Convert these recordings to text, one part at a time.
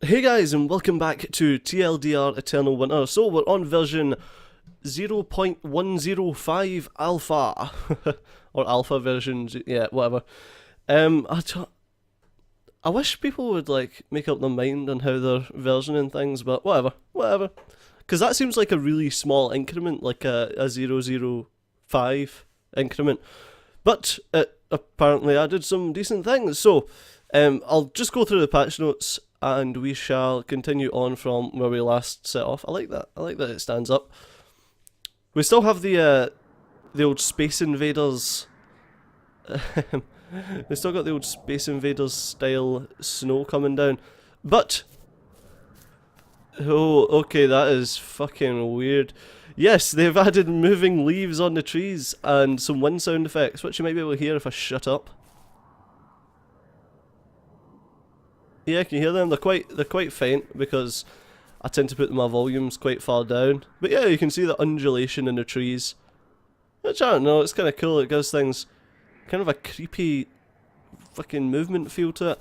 Hey guys, and welcome back to TLDR Eternal Winter. So we're on version 0.105 alpha, or alpha versions, yeah, whatever. I wish people would like make up their mind on how they're versioning things, but whatever. Because that seems like a really small increment, like a 005 increment. But it apparently added some decent things. So I'll just go through the patch notes and we shall continue on from where we last set off. I like that it stands up. We still have the old Space Invaders. We still got the old Space Invaders style snow coming down, but oh, okay, that is fucking weird. Yes, they've added moving leaves on the trees and some wind sound effects, which you might be able to hear if I shut up. Yeah, can you hear them? They're quite faint because I tend to put my volumes quite far down. But yeah, you can see the undulation in the trees. Which I don't know, it's kind of cool. It gives things kind of a creepy fucking movement feel to it.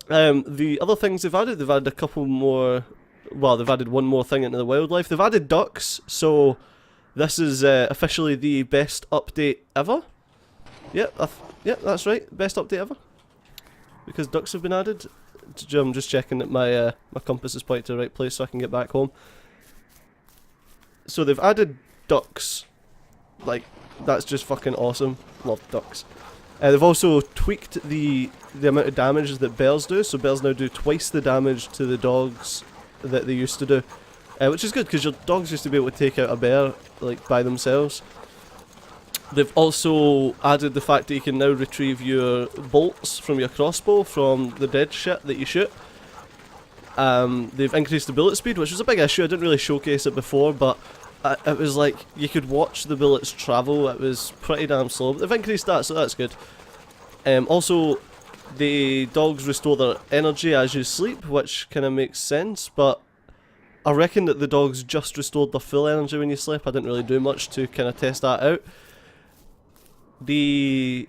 The other things they've added a couple more. Well, they've added one more thing into the wildlife. They've added ducks, so this is officially the best update ever. Yep, that's right, best update ever. Because ducks have been added. I'm just checking that my my compass is pointing to the right place so I can get back home. So they've added ducks. Like, that's just fucking awesome. Love ducks. They've also tweaked the amount of damage that bears do. So bears now do twice the damage to the dogs that they used to do. Which is good because your dogs used to be able to take out a bear like by themselves. They've also added the fact that you can now retrieve your bolts from your crossbow from the dead shit that you shoot. They've increased the bullet speed, which was a big issue. I didn't really showcase it before, but it was like you could watch the bullets travel. It was pretty damn slow, but they've increased that, so that's good. Also, the dogs restore their energy as you sleep, which kind of makes sense, but I reckon that the dogs just restored their full energy when you sleep. I didn't really do much to kind of test that out. They've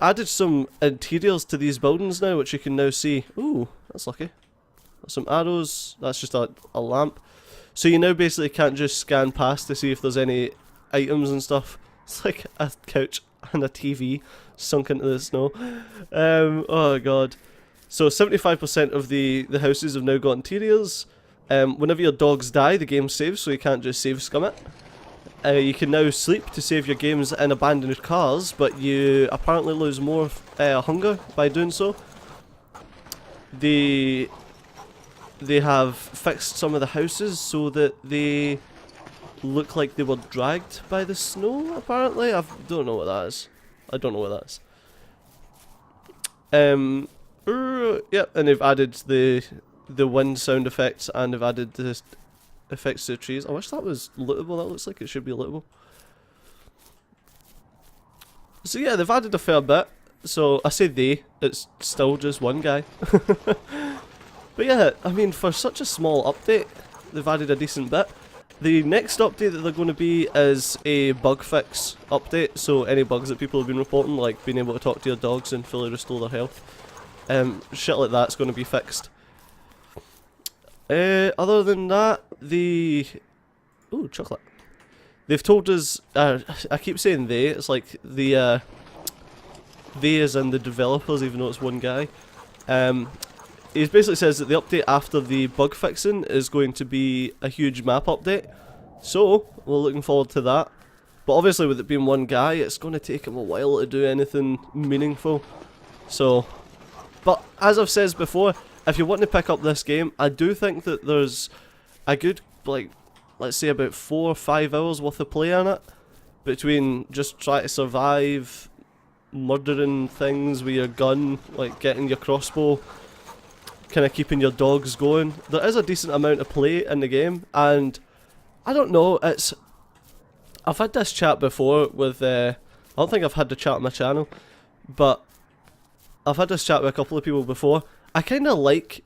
added some interiors to these buildings now, which you can now see. Ooh, that's lucky. Some arrows. That's just a lamp. So you now basically can't just scan past to see if there's any items and stuff. It's like a couch and a TV sunk into the snow. Oh god. So 75% of the houses have now got interiors. Whenever your dogs die, the game saves, so you can't just save scum it. You can now sleep to save your games in abandoned cars, but you apparently lose more hunger by doing so. They have fixed some of the houses so that they look like they were dragged by the snow, apparently. I don't know what that is. Yep, and they've added the wind sound effects, and they've added the effects to the trees. I wish that was lootable. That looks like it should be lootable. So yeah, they've added a fair bit. So I say it's still just one guy. But yeah, I mean, for such a small update, they've added a decent bit. The next update that they're going to be is a bug fix update. So any bugs that people have been reporting, like being able to talk to your dogs and fully restore their health, shit like that's going to be fixed. Other than that, ooh, chocolate. They've told us, I keep saying they, it's like they as in the developers, even though it's one guy. He basically says that the update after the bug fixing is going to be a huge map update. So, we're looking forward to that. But obviously with it being one guy, it's going to take him a while to do anything meaningful. So, but as I've said before, if you want to pick up this game, I do think that there's a good, like, let's say about 4 or 5 hours worth of play on it. Between just trying to survive, murdering things with your gun, like getting your crossbow, kind of keeping your dogs going. There is a decent amount of play in the game, and I don't know, I've had this chat before with, I don't think I've had the chat on my channel, but I've had this chat with a couple of people before. I kind of like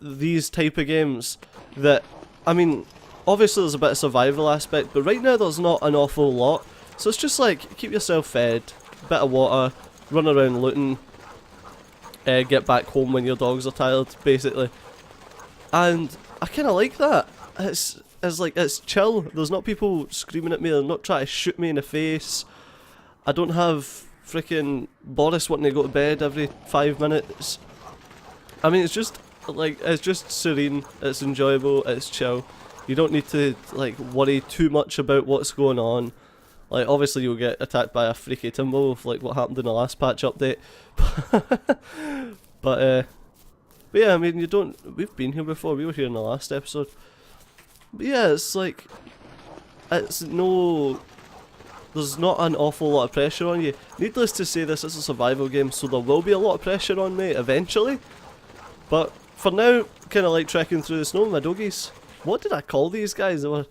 these type of games that, I mean, obviously there's a bit of survival aspect, but right now there's not an awful lot. So it's just like, keep yourself fed, bit of water, run around looting, get back home when your dogs are tired, basically. And I kind of like that. It's chill. There's not people screaming at me. They're not trying to shoot me in the face. I don't have freaking Boris wanting to go to bed every 5 minutes. I mean, it's just serene. It's enjoyable. It's chill. You don't need to like worry too much about what's going on. Like, obviously you'll get attacked by a freaky timber, like what happened in the last patch update. But yeah, I mean, we've been here before, we were here in the last episode. But yeah, it's like, there's not an awful lot of pressure on you. Needless to say, this is a survival game, so there will be a lot of pressure on me eventually. But for now, kind of like trekking through the snow with my doggies. What did I call these guys? They were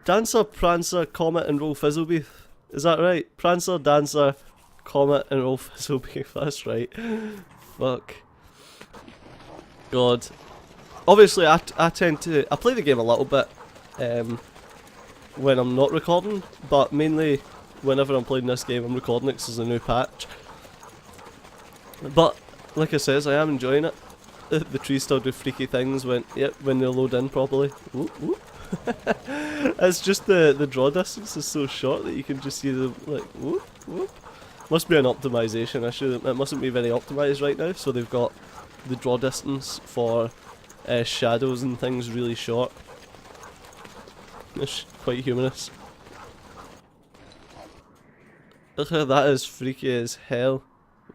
Dancer, Prancer, Comet and Roll Fizzlebeef. Is that right? Prancer, Dancer, Comet and Roll Fizzlebeef. That's right. Fuck. God. Obviously, I play the game a little bit when I'm not recording, but mainly whenever I'm playing this game I'm recording it because there's a new patch. But, like I says, I am enjoying it. The trees still do freaky things when they load in properly. Whoop, whoop. It's just the draw distance is so short that you can just see them like whoop whoop. Must be an optimization. It mustn't be very optimized right now. So they've got the draw distance for shadows and things really short. It's quite humorous. Look how that is freaky as hell.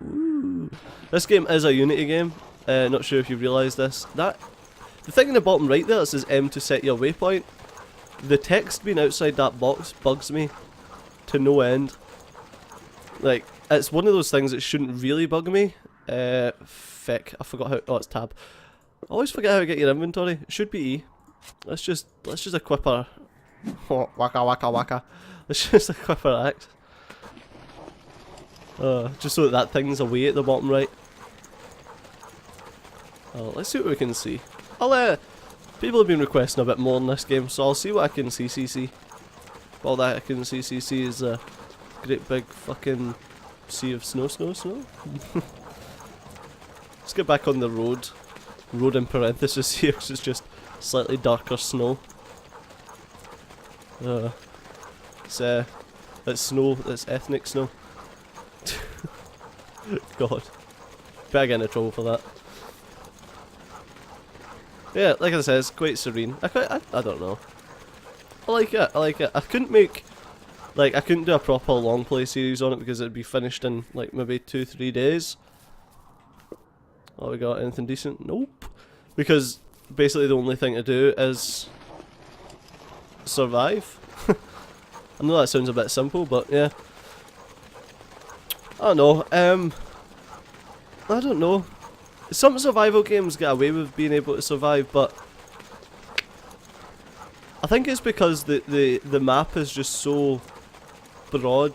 Ooh. This game is a Unity game. Not sure if you've realised this. The thing in the bottom right there that says M to set your waypoint, the text being outside that box bugs me to no end. Like, it's one of those things that shouldn't really bug me. Feck, I forgot how, oh it's tab. I always forget how to get your inventory. It should be E. Let's just equip our, oh, waka waka waka. Let's just equip our axe. Just so that thing's away at the bottom right. Let's see what we can see. People have been requesting a bit more in this game, so I'll see what I can see. All that I can see is a great big fucking sea of snow. Let's get back on the road. Road in parenthesis here, because it's just slightly darker snow. It's snow, it's ethnic snow. God. Better get into trouble for that. Yeah, like I said, it's quite serene. I don't know. I like it. I couldn't do a proper long play series on it because it'd be finished in like maybe 2-3 days. Oh, we got anything decent? Nope. Because basically the only thing to do is survive. I know that sounds a bit simple, but yeah. I don't know. I don't know. Some survival games get away with being able to survive, but I think it's because the map is just so broad.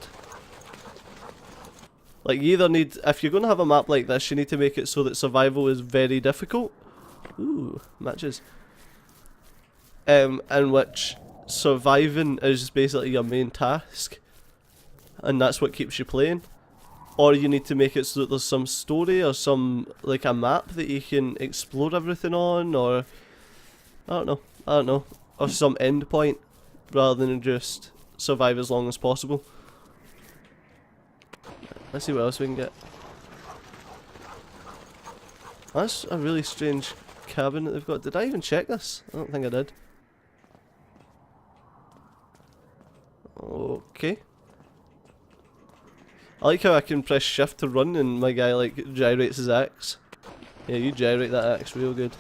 Like, you either need, if you're going to have a map like this, you need to make it so that survival is very difficult. Ooh, matches. In which surviving is basically your main task, and that's what keeps you playing. Or you need to make it so that there's some story or some, like a map that you can explore everything on, or I don't know, or some end point rather than just survive as long as possible. Let's see what else we can get. That's a really strange cabin that they've got. Did I even check this? I don't think I did. Okay. I like how I can press shift to run and my guy like gyrates his axe. Yeah, you gyrate that axe real good.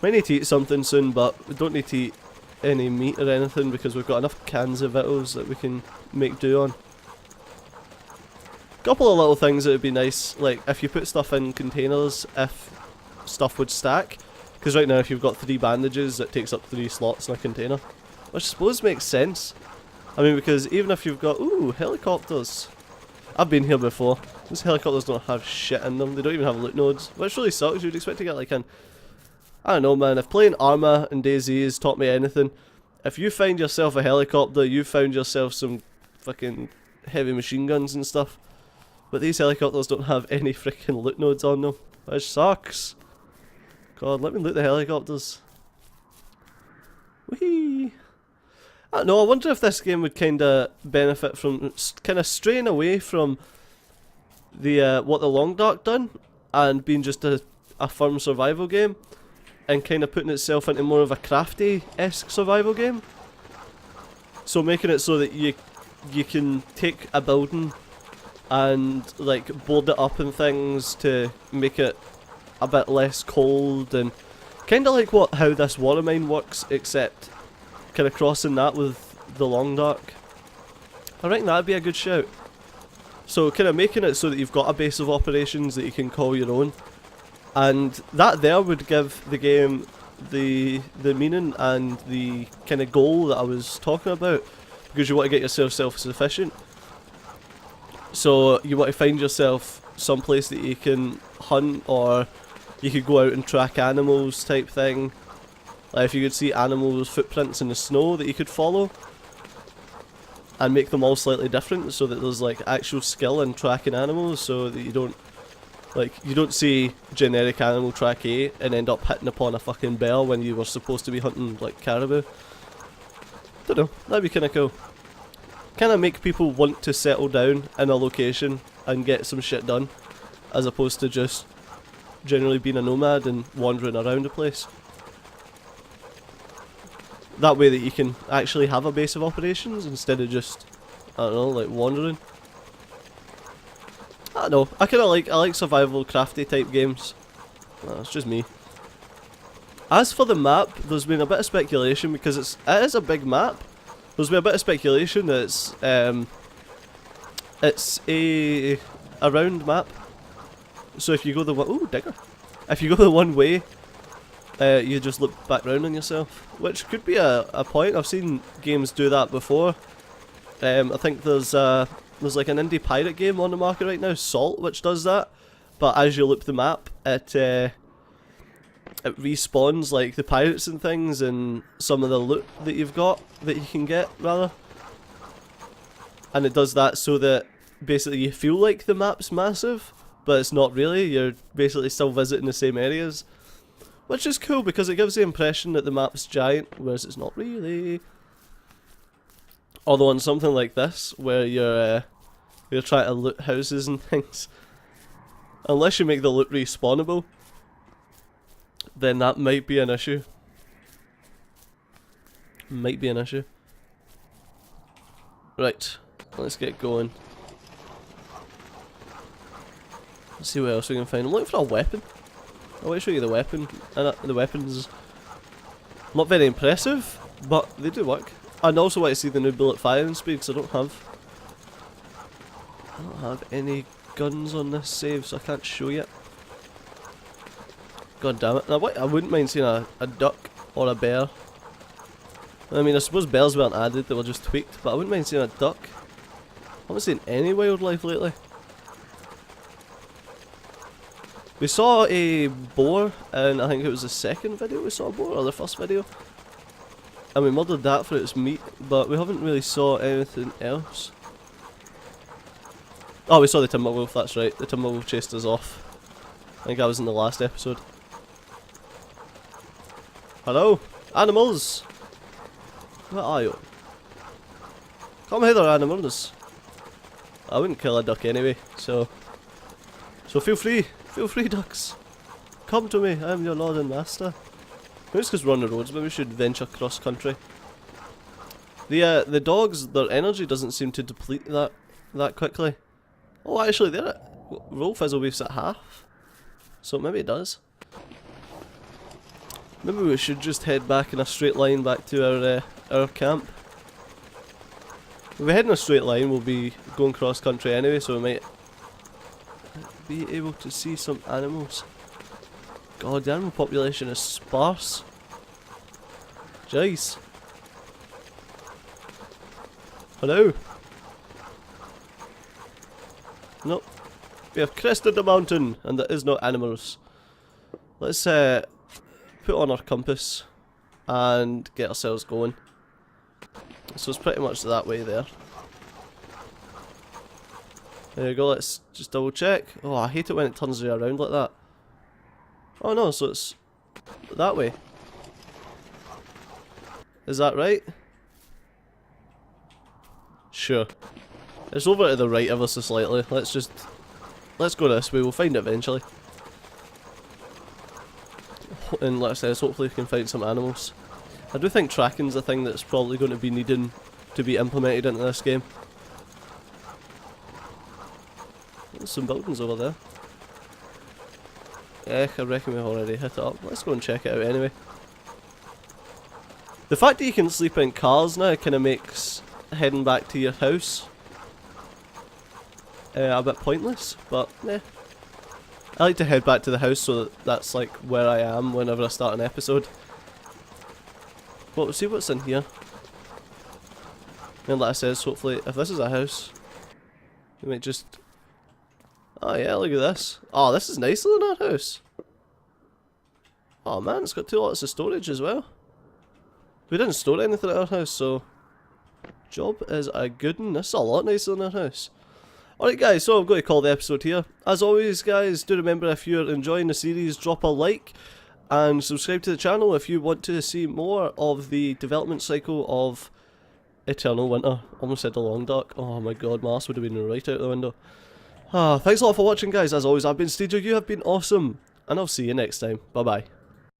Might need to eat something soon, but we don't need to eat any meat or anything because we've got enough cans of victuals that we can make do on. Couple of little things that would be nice, like if you put stuff in containers, if stuff would stack. Because right now if you've got 3 bandages, it takes up 3 slots in a container. Which I suppose makes sense. I mean, because even if you've got, ooh, helicopters. I've been here before. These helicopters don't have shit in them. They don't even have loot nodes. Which really sucks. You'd expect to get like an, I don't know, man. If playing Arma and DayZ has taught me anything, if you find yourself a helicopter, you found yourself some fucking heavy machine guns and stuff. But these helicopters don't have any freaking loot nodes on them. Which sucks. God, let me loot the helicopters. Whee! I don't know, I wonder if this game would kind of benefit from kind of straying away from the what the Long Dark done and being just a firm survival game and kind of putting itself into more of a crafty-esque survival game. So making it so that you can take a building and like board it up and things to make it a bit less cold, and kind of like how this water mine works, except kind of crossing that with the Long Dark. I reckon that'd be a good shout. So kind of making it so that you've got a base of operations that you can call your own, and that there would give the game the meaning and the kind of goal that I was talking about, because you want to get yourself self-sufficient. So you want to find yourself someplace that you can hunt, or you could go out and track animals type thing. Like if you could see animals' footprints in the snow that you could follow and make them all slightly different, so that there's like actual skill in tracking animals, so that you don't see generic animal track A and end up hitting upon a fucking bear when you were supposed to be hunting like caribou. Don't know, that'd be kinda cool. Kinda make people want to settle down in a location and get some shit done, as opposed to just generally being a nomad and wandering around the place. That way that you can actually have a base of operations instead of just, I don't know, like wandering. I don't know, I like survival crafty type games. It's just me. As for the map, there's been a bit of speculation, because it is a big map. There's been a bit of speculation that it's a round map. So if you go the one, ooh, digger. If you go the one way, you just look back round on yourself, which could be a point. I've seen games do that before. I think there's like an indie pirate game on the market right now, Salt, which does that. But as you loop the map, it respawns like the pirates and things, and some of the loot that you've got, that you can get rather. And it does that so that basically you feel like the map's massive, but it's not really. You're basically still visiting the same areas, which is cool because it gives the impression that the map's giant, whereas it's not really. Although on something like this, where you're trying to loot houses and things, unless you make the loot respawnable, then that might be an issue. Might be an issue. Right, let's get going. Let's see what else we can find. I'm looking for a weapon. I want to show you the weapon. And the weapons, not very impressive, but they do work. I'd also want to see the new bullet firing speed, because I don't have any guns on this save, so I can't show you. God damn it. I wouldn't mind seeing a duck or a bear. I mean, I suppose bears weren't added, they were just tweaked, but I wouldn't mind seeing a duck. I haven't seen any wildlife lately. We saw a boar, and I think it was the second video we saw a boar, or the first video. And we murdered that for its meat, but we haven't really saw anything else. Oh, we saw the timber wolf, that's right. The timber wolf chased us off. I think I was in the last episode. Hello? Animals! Where are you? Come hither, animals. I wouldn't kill a duck anyway, so feel free. Feel free, ducks. Come to me, I am your lord and master. Maybe it's because we're on the roads, maybe we should venture cross country. The dogs, their energy doesn't seem to deplete that quickly. Oh, actually, roll fizzle wave's at half. So maybe it does. Maybe we should just head back in a straight line back to our camp. If we head in a straight line, we'll be going cross country anyway, so we might be able to see some animals. God, the animal population is sparse. Jeez. Hello? Nope. We have crested the mountain, and there is no animals. Let's put on our compass and get ourselves going. So it's pretty much that way there. There you go, let's just double check. Oh, I hate it when it turns you around like that. Oh no, so it's that way. Is that right? Sure. It's over to the right ever so slightly. Let's go this way, we'll find it eventually. And like I said, hopefully we can find some animals. I do think tracking's a thing that's probably going to be needing to be implemented into this game. There's some buildings over there. I reckon we've already hit it up. Let's go and check it out anyway. The fact that you can sleep in cars now kind of makes heading back to your house a bit pointless, but yeah. I like to head back to the house so that's like where I am whenever I start an episode. But we'll see what's in here. And like I said, hopefully if this is a house, we might just... Oh yeah, look at this. Oh, this is nicer than our house. Oh man, it's got 2 lots of storage as well. We didn't store anything at our house, so... Job is a good one. This is a lot nicer than our house. Alright guys, so I'm going to call the episode here. As always guys, do remember if you're enjoying the series, drop a like and subscribe to the channel if you want to see more of the development cycle of Eternal Winter. Almost said the Long Dark. Oh my god, Mars would have been right out the window. Thanks a lot for watching guys. As always, I've been Stager, you have been awesome, and I'll see you next time. Bye bye.